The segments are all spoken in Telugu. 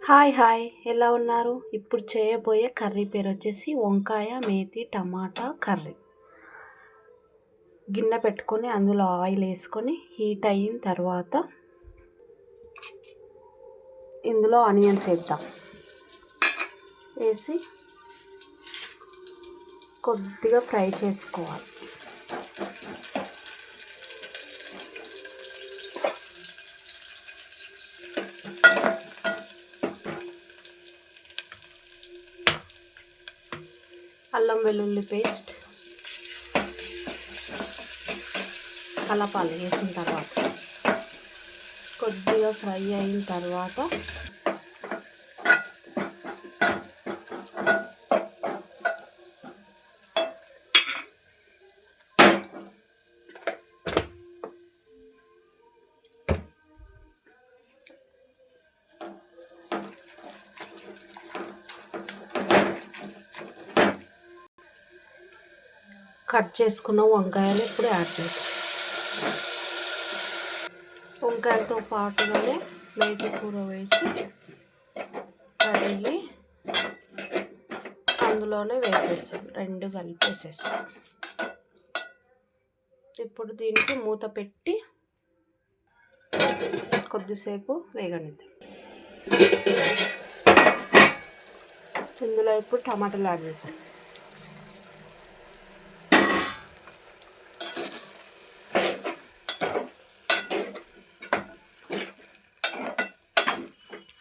హాయ్ హాయ్ ఎలా ఉన్నారు? ఇప్పుడు చేయబోయే కర్రీ పేరు వచ్చేసి వంకాయ మేతి టమాటా కర్రీ. గిన్నె పెట్టుకొని అందులో ఆయిల్ వేసుకొని హీట్ అయిన తర్వాత ఇందులో ఆనియన్స్ వేద్దాం. వేసి కొద్దిగా ఫ్రై చేసుకోవాలి. అల్లం వెల్లుల్లి పేస్ట్ కలపాలి. వేసిన తర్వాత కొద్దిగా ఫ్రై అయిన తర్వాత కట్ చేసుకున్న వంకాయలు ఇప్పుడు యాడ్ చేస్తాం. వంకాయలతో పాటుగానే మేతి కూర వేసి కడిగి అందులోనే వేసేస్తాం. రెండు కలిపేసేస్తాం. ఇప్పుడు దీనికి మూత పెట్టి కొద్దిసేపు వేగనిద్దాం. ఇందులో ఇప్పుడు టమాటాలు యాడ్ చేద్దాం.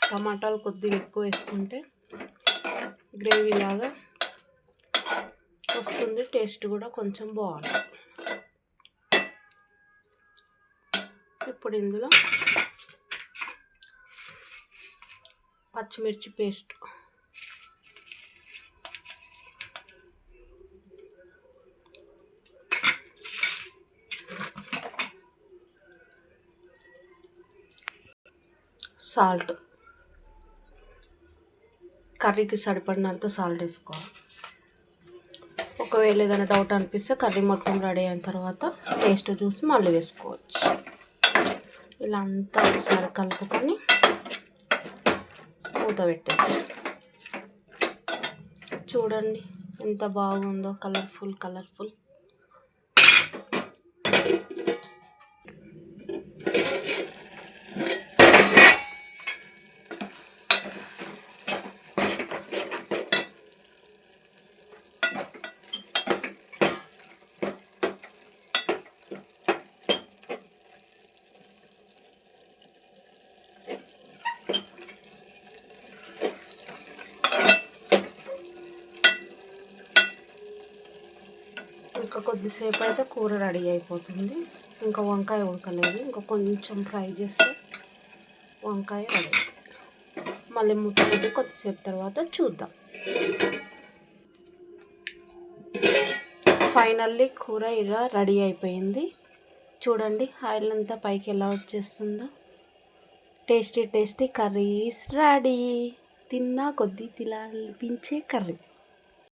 టమాటాలు కొద్దిగా ఎక్కువ వేసుకుంటే గ్రేవీ లాగా వస్తుంది. టేస్ట్ కూడా కొంచెం బాగుంటుంది. ఇప్పుడు ఇందులో పచ్చిమిర్చి పేస్ట్, సాల్ట్, కర్రీకి సరిపడినంత సాల్ట్ వేసుకోవాలి. ఒకవేళ ఏదైనా డౌట్ అనిపిస్తే కర్రీ మొత్తం రెడీ అయిన తర్వాత టేస్ట్ చూసి మళ్ళీ వేసుకోవచ్చు. ఇలా అంతా ఒకసారి కలుపుకొని మూత పెట్టేసి చూడండి ఎంత బాగుందో. కలర్ఫుల్. ఇంకా కొద్దిసేపు అయితే కూర రెడీ అయిపోతుంది. ఇంకా వంకాయ ఉడకలేదు. ఇంకా కొంచెం ఫ్రై చేస్తే వంకాయ రెడీ. మళ్ళీ మూత పెట్టి కొద్దిసేపు తర్వాత చూద్దాం. ఫైనల్లీ కూర ఇలా రెడీ అయిపోయింది. చూడండి ఆయిల్ అంతా పైకి ఎలా వచ్చేస్తుందో. Tasty curry is ready. తిన్నా కొద్దీ తినాలనిపించే కర్రీ.